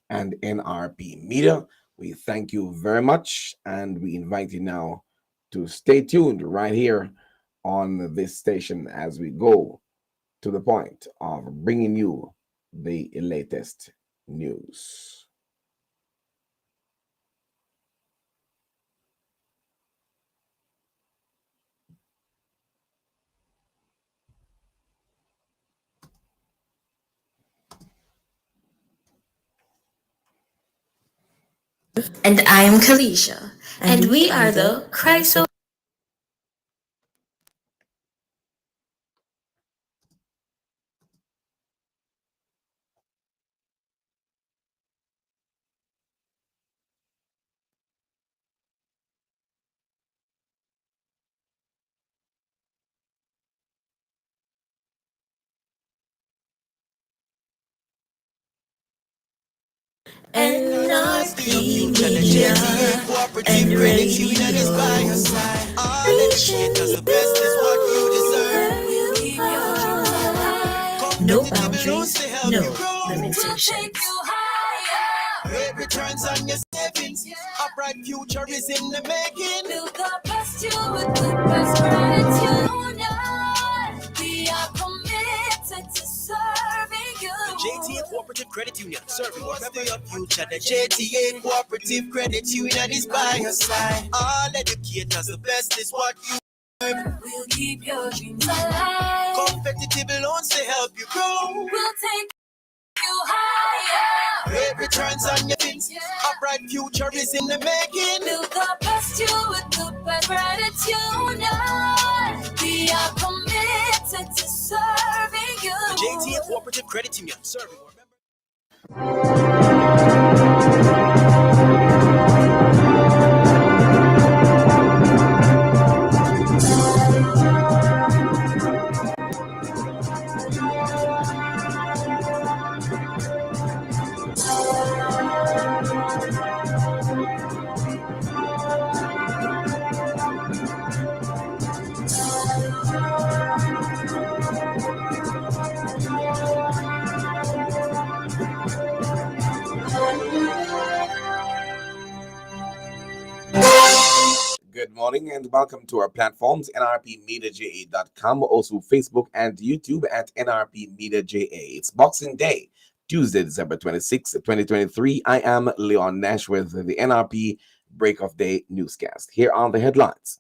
and NRP Media. We thank you very much, and we invite you now to stay tuned right here on this station as we go to the point of bringing you the latest news. And I'm Kalisha. And we are the Chryso. NRP Media and Radio. Reaching you where you are. No boundaries, no limitations. Great returns on your savings. A bright future is in the making. Build the best you with the best gratitude. We are committed to serving you. JTA Cooperative Credit Union, serving wherever your future. The JTA Cooperative Credit Union is by your side. All educators, the best is what you earn. We'll keep your dreams alive. Competitive loans to help you grow. We'll take you higher. Great returns on your things. A bright future is in the making. Build the best you with the best gratitude. We are committed to serving you. JTA Cooperative Credit Union, serving. Good morning and welcome to our platforms, nrpmediaja.com, also Facebook and YouTube at nrpmediaja. It's Boxing Day, Tuesday, December 26, 2023. I am Leon Nash with the NRP Break of Day Newscast. Here are the headlines.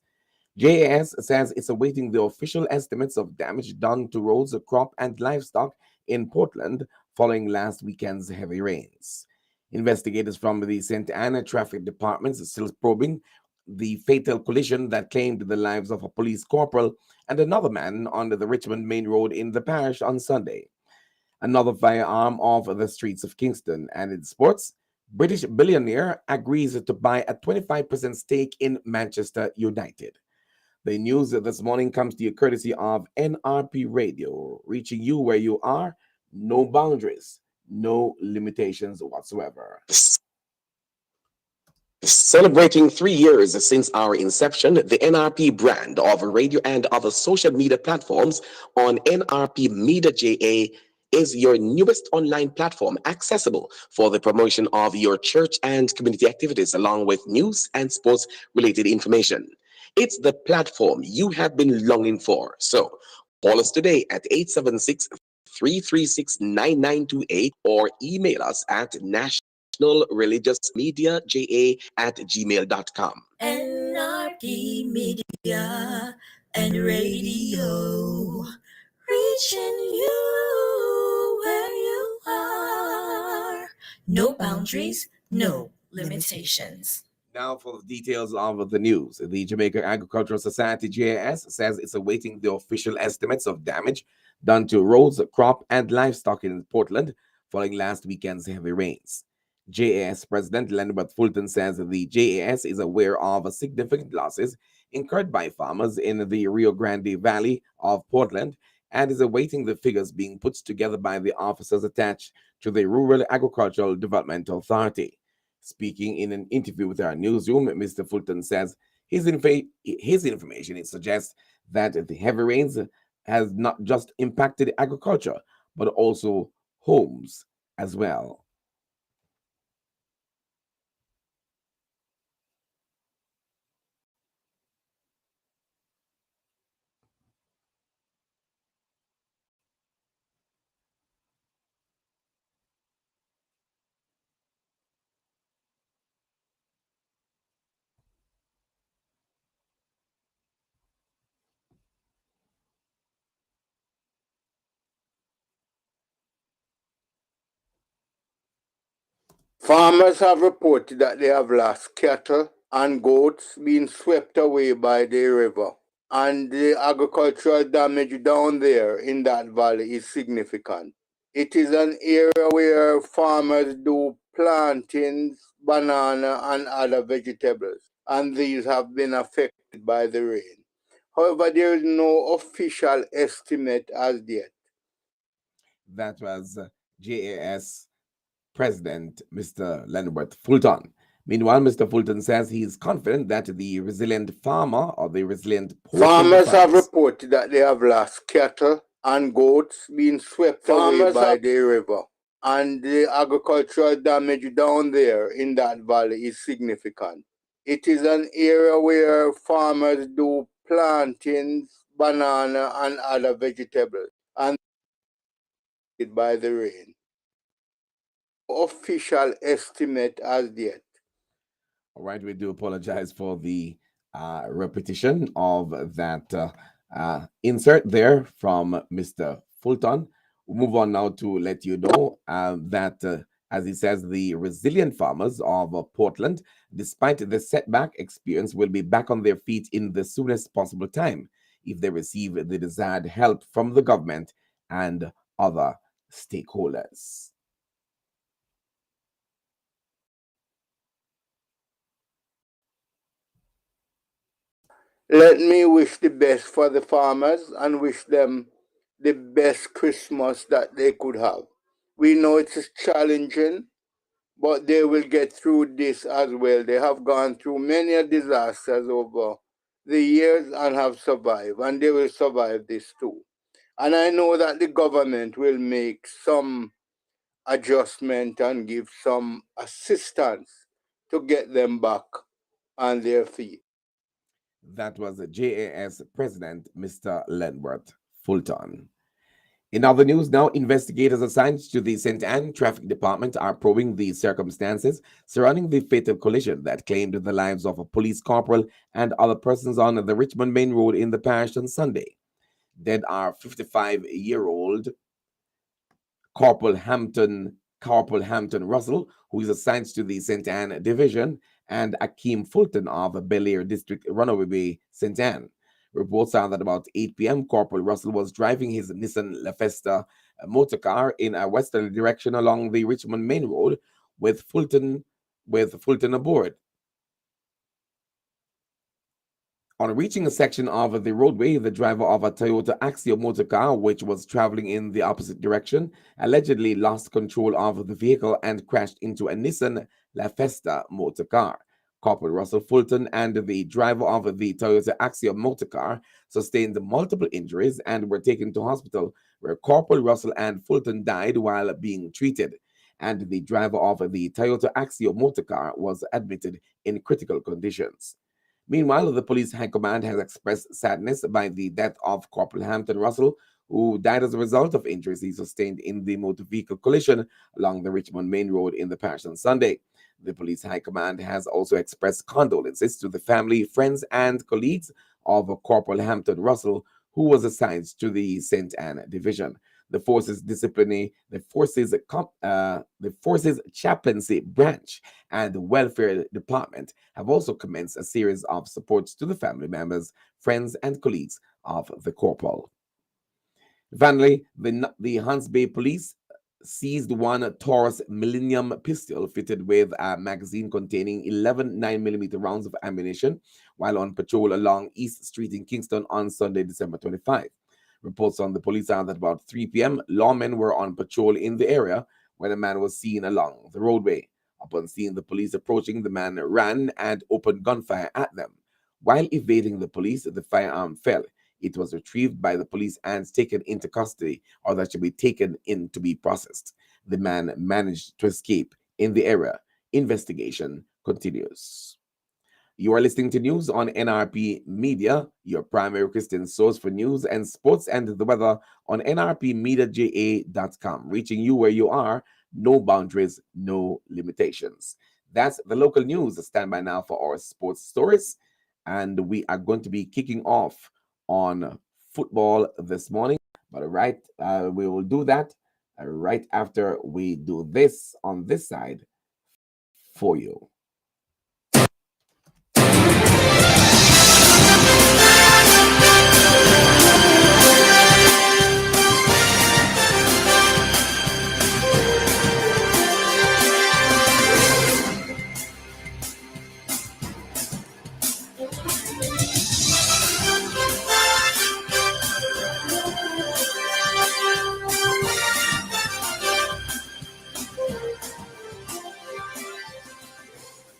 JAS says it's awaiting the official estimates of damage done to roads, crop, and livestock in Portland following last weekend's heavy rains. Investigators from the St. Anna Traffic Department are still probing the fatal collision that claimed the lives of a police corporal and another man on the Richmond Main Road in the parish on Sunday. Another firearm off the streets of Kingston. And in sports, British billionaire agrees to buy a 25% stake in Manchester United. The news this morning comes to you courtesy of NRP Radio, reaching you where you are, no boundaries, no limitations whatsoever. Celebrating 3 years since our inception, the NRP brand of radio and other social media platforms on NRP Media JA is your newest online platform accessible for the promotion of your church and community activities along with news and sports related information. It's the platform you have been longing for. So call us today at 876 336 9928 or email us at nationalreligiousmediaja@gmail.com. NRP Media and Radio. Reaching you where you are. No boundaries, no limitations. Now for the details of the news. The Jamaica Agricultural Society, JAS, says it's awaiting the official estimates of damage done to roads, crop, and livestock in Portland following last weekend's heavy rains. JAS President Lambert Fulton says the JAS is aware of significant losses incurred by farmers in the Rio Grande Valley of Portland and is awaiting the figures being put together by the officers attached to the Rural Agricultural Development Authority. Speaking in an interview with our newsroom, Mr. Fulton says his information suggests that the heavy rains has not just impacted agriculture, but also homes as well. Farmers have reported that they have lost cattle and goats being swept away by the river. And the agricultural damage down there in that valley is significant. It is an area where farmers do plantings, banana, and other vegetables, and these have been affected by the rain. However, there is no official estimate as yet. That was JAS President Mr. Leonard Fulton. Meanwhile, Mr. Fulton says he is confident that the resilient farmer or the resilient Portland Farmers have farmers. reported that they have lost cattle and goats being swept away by the river. And the agricultural damage down there in that valley is significant. It is an area where farmers do plantings, banana, and other vegetables, and by the rain. Official estimate as yet. All right, we do apologize for the repetition of that insert there from Mr. Fulton. We'll move on now to let you know that, as he says, the resilient farmers of Portland, despite the setback experience, will be back on their feet in the soonest possible time if they receive the desired help from the government and other stakeholders. Let me wish the best for the farmers and wish them the best Christmas that they could have. We know it's challenging, but they will get through this as well. They have gone through many disasters over the years and have survived, and they will survive this too. And I know that the government will make some adjustment and give some assistance to get them back on their feet. That was JAS President Mr. Lenworth Fulton. In other news, now investigators assigned to the St. Anne Traffic Department are probing the circumstances surrounding the fatal collision that claimed the lives of a police corporal and other persons on the Richmond Main Road in the parish on Sunday. Dead are 55-year-old Corporal Hampton Russell, who is assigned to the St. Anne Division, and Akeem Fulton of Bel Air District, Runaway Bay, St. Anne. Reports are that about 8 p.m., Corporal Russell was driving his Nissan LaFesta motor car in a westerly direction along the Richmond Main Road with Fulton aboard. On reaching a section of the roadway, the driver of a Toyota Axio motor car, which was traveling in the opposite direction, allegedly lost control of the vehicle and crashed into a Nissan La Festa motor car. Corporal Russell Fulton and the driver of the Toyota Axio motor car sustained multiple injuries and were taken to hospital, where Corporal Russell and Fulton died while being treated, and the driver of the Toyota Axio motor car was admitted in critical conditions. Meanwhile, the police high command has expressed sadness by the death of Corporal Hampton Russell, who died as a result of injuries he sustained in the motor vehicle collision along the Richmond Main Road in the parish on Sunday. The police high command has also expressed condolences to the family, friends, and colleagues of Corporal Hampton Russell, who was assigned to the St. Anne Division. The forces chaplaincy branch and the welfare department have also commenced a series of supports to the family members, friends, and colleagues of the corporal. Finally, the Hunts Bay Police seized one Taurus Millennium pistol fitted with a magazine containing 11 9mm rounds of ammunition while on patrol along East Street in Kingston on Sunday, December 25. Reports on the police are that about 3 p.m., lawmen were on patrol in the area when a man was seen along the roadway. Upon seeing the police approaching, the man ran and opened gunfire at them. While evading the police, the firearm fell. It was retrieved by the police and taken into custody, or that should be taken in to be processed. The man managed to escape in the area. Investigation continues. You are listening to news on NRP Media, your primary Christian source for news and sports and the weather on nrpmediaja.com, reaching you where you are, no boundaries, no limitations. That's the local news. Stand by now for our sports stories, and we are going to be kicking off on football this morning. But we will do that right after we do this on this side for you.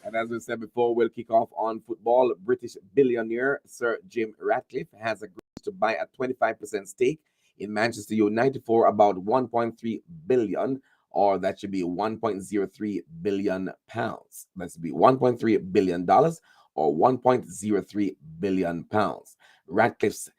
And as we said before, we'll kick off on football. British billionaire Sir Jim Ratcliffe has agreed to buy a 25% stake in Manchester United for about 1.3 billion, or that should be 1.03 billion pounds. That should be 1.3 billion dollars or 1.03 billion pounds. Ratcliffe's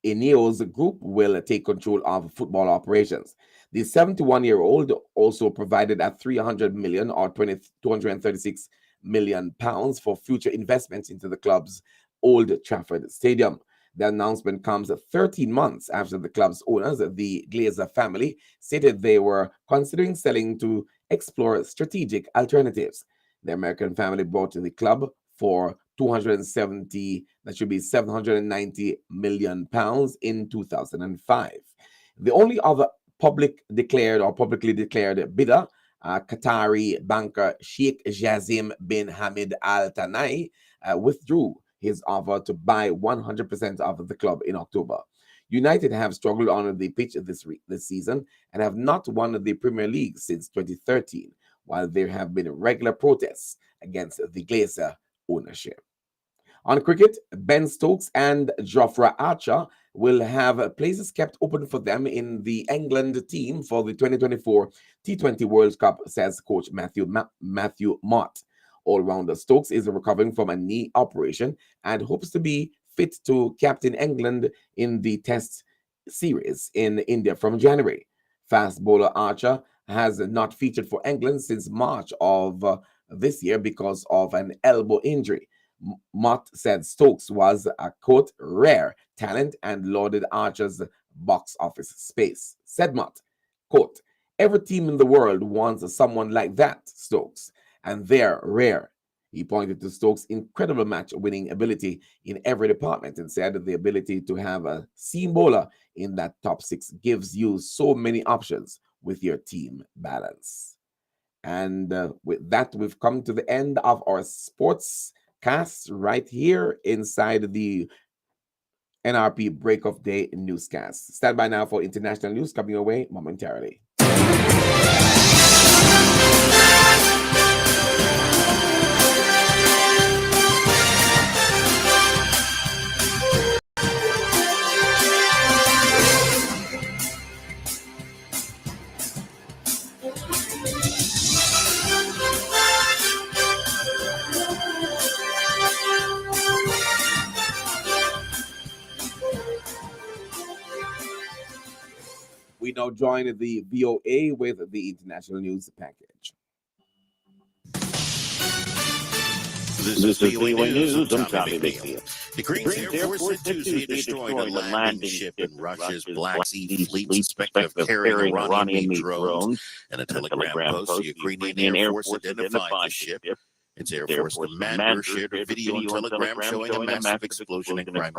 Ineos Group will take control of football operations. The 71-year-old also provided a 300 million or 236 million pounds for future investments into the club's Old Trafford Stadium. The announcement comes 13 months after the club's owners, the Glazer family, stated they were considering selling to explore strategic alternatives. The American family bought the club for 270, that should be 790 million pounds in 2005. The only other publicly declared bidder, Qatari banker Sheikh Jazim bin Hamid Al Thani, withdrew his offer to buy 100% of the club in October. United have struggled on the pitch this season and have not won the Premier League since 2013, while there have been regular protests against the Glazer ownership. On cricket, Ben Stokes and Jofra Archer will have places kept open for them in the England team for the 2024 T20 World Cup, says coach Matthew Mott. All-rounder Stokes is recovering from a knee operation and hopes to be fit to captain England in the Test series in India from January. Fast bowler Archer has not featured for England since March of this year because of an elbow injury. Mott said Stokes was a, quote, rare talent and lauded Archer's box office space. Said Mott, quote, every team in the world wants someone like that, Stokes, and they're rare. He pointed to Stokes' incredible match-winning ability in every department and said the ability to have a seam bowler in that top six gives you so many options with your team balance. And with that, we've come to the end of our sports cast right here inside the NRP Break of Day Newscast. Stand by now for international news coming your way momentarily. We now join the VOA with the international news package. This is VOA News. I'm Tommy McNeil. The Greens Air Force said Tuesday destroyed a landing ship in Russia's Black Sea Fleet, suspected of carrying Iranian-made drones. And a telegram post, the Ukrainian Air Force identified the ship. Its Air Force commander shared a video on Telegram showing a massive explosion in Crimea.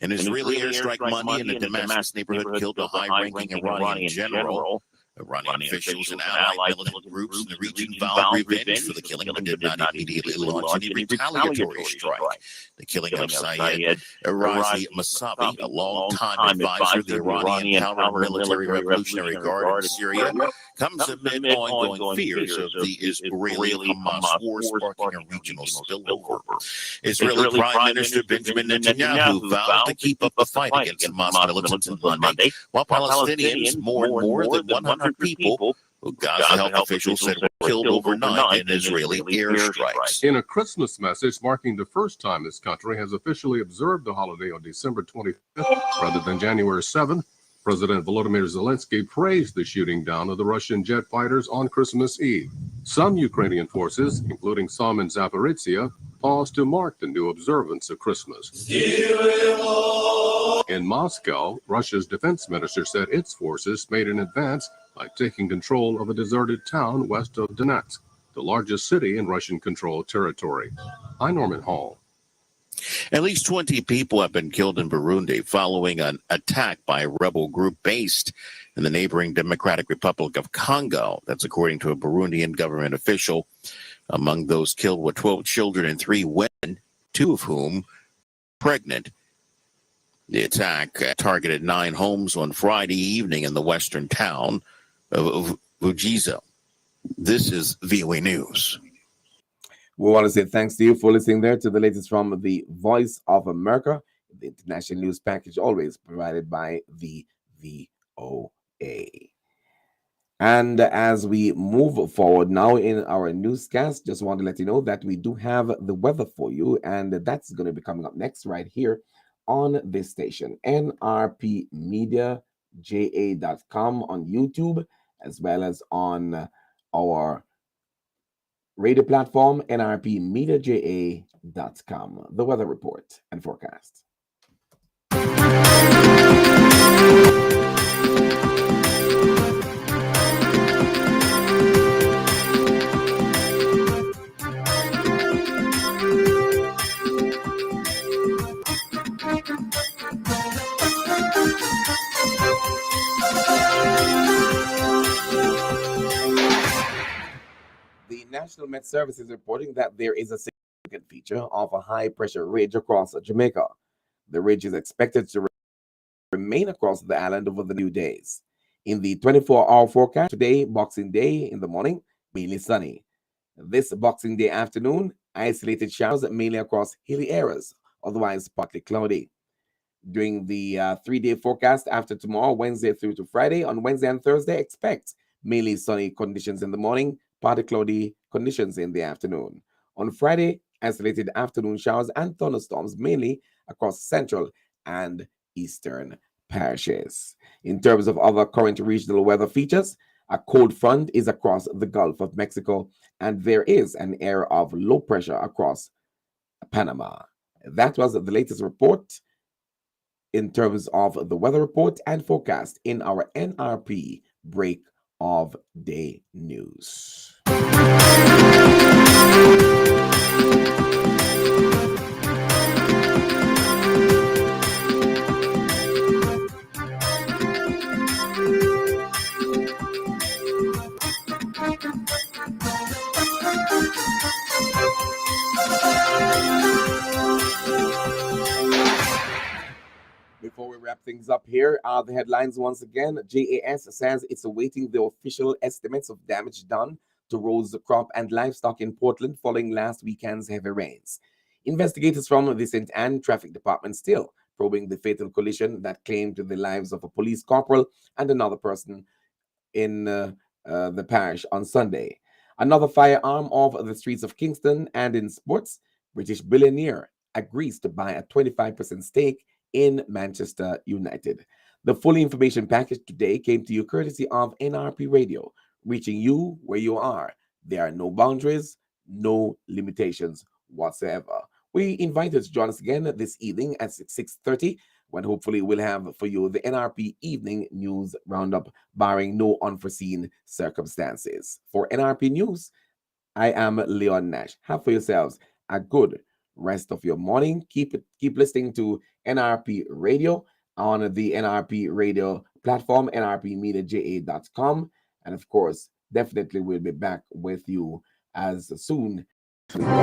An Israeli airstrike Monday in the Damascus neighborhood killed a high-ranking Iranian general. Iranian officials and allied militant groups in the region vowed revenge for the killing, but did not immediately launch any retaliatory strike. The killing of Syed Razi Masavi, a long-time advisor of the Iranian counter-military revolutionary guard in Syria, comes amid ongoing fears of the Israeli-Hamas war sparking a regional spillover. Israeli Prime Minister Benjamin Netanyahu vowed to keep up the fight against Hamas militants on Monday, while Palestinians mourn more than 100 people who Gaza health officials said were killed overnight in Israeli airstrikes. In a Christmas message marking the first time this country has officially observed the holiday on December 25th rather than January 7th, President Volodymyr Zelensky praised the shooting down of the Russian jet fighters on Christmas Eve. Some Ukrainian forces, including some in Zaporizhia, paused to mark the new observance of Christmas. In Moscow, Russia's defense minister said its forces made an advance by taking control of a deserted town west of Donetsk. the largest city in Russian-controlled territory. I'm Norman Hall. At least 20 people have been killed in Burundi following an attack by a rebel group based in the neighboring Democratic Republic of Congo. That's according to a Burundian government official. Among those killed were 12 children and 3 women, 2 of whom pregnant. The attack targeted 9 homes on Friday evening in the western town of Vugizo. This is VOA News. We want to say thanks to you for listening there to the latest from the Voice of America, the international news package always provided by the VOA. And as we move forward now in our newscast, just want to let you know that we do have the weather for you, and that's going to be coming up next right here on this station, nrpmediaja.com on YouTube, as well as on our radio platform, nrpmediaja.com. The weather report and forecast. The National Met Service is reporting that there is a significant feature of a high pressure ridge across Jamaica. The ridge is expected to remain across the island over the new days. In the 24-hour forecast today, Boxing Day in the morning, mainly sunny. This Boxing Day afternoon, isolated showers mainly across hilly areas, otherwise partly cloudy. During the 3-day forecast after tomorrow, Wednesday through to Friday, on Wednesday and Thursday, expect mainly sunny conditions in the morning, partly cloudy conditions in the afternoon. On Friday, isolated afternoon showers and thunderstorms mainly across central and eastern parishes. In terms of other current regional weather features, a cold front is across the Gulf of Mexico, and there is an area of low pressure across Panama. That was the latest report in terms of the weather report and forecast in our NRP break of day news. Before we wrap things up here, the headlines once again. JAS says it's awaiting the official estimates of damage done to roads, crop, and livestock in Portland following last weekend's heavy rains. Investigators from the St. Anne Traffic Department still probing the fatal collision that claimed the lives of a police corporal and another person in the parish on Sunday. Another firearm off the streets of Kingston, and in sports, British billionaire agrees to buy a 25% stake in Manchester United. The full information package today came to you courtesy of NRP Radio, reaching you where you are. There are no boundaries, no limitations whatsoever. We invite you to join us again this evening at 6:30, when hopefully we'll have for you the NRP Evening News Roundup, barring no unforeseen circumstances. For NRP News, I am Leon Nash. Have for yourselves a good rest of your morning. Keep listening to NRP Radio on the NRP Radio platform, nrpmediaja.com. And of course, definitely we'll be back with you as soon as possible.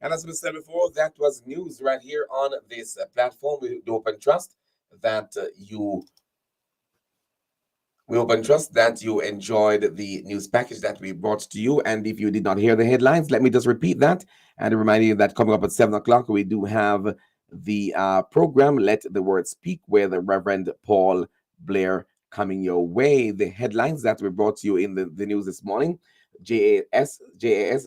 And as we said before, that was news right here on this platform. We hope and trust that you enjoyed the news package that we brought to you. And if you did not hear the headlines, let me just repeat that and remind you that coming up at 7 o'clock, we do have the program Let the Word Speak, where the Reverend Paul Blair coming your way. The headlines that were brought to you in the news this morning. JAS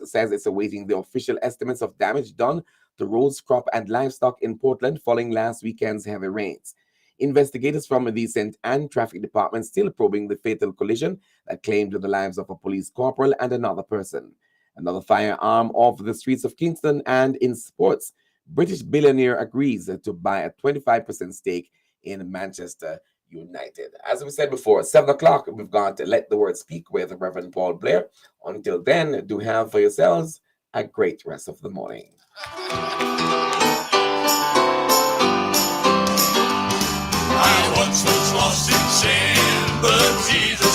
says it's awaiting the official estimates of damage done to roads, crop, and livestock in Portland following last weekend's heavy rains. Investigators from the St. Anne Traffic Department still probing the fatal collision that claimed the lives of a police corporal and another person. Another firearm off the streets of Kingston. And in sports, British billionaire agrees to buy a 25% stake in Manchester United. As we said before, 7 o'clock, we've got Let the Word Speak with Reverend Paul Blair. Until then, do have for yourselves a great rest of the morning. I once was lost in sin, but Jesus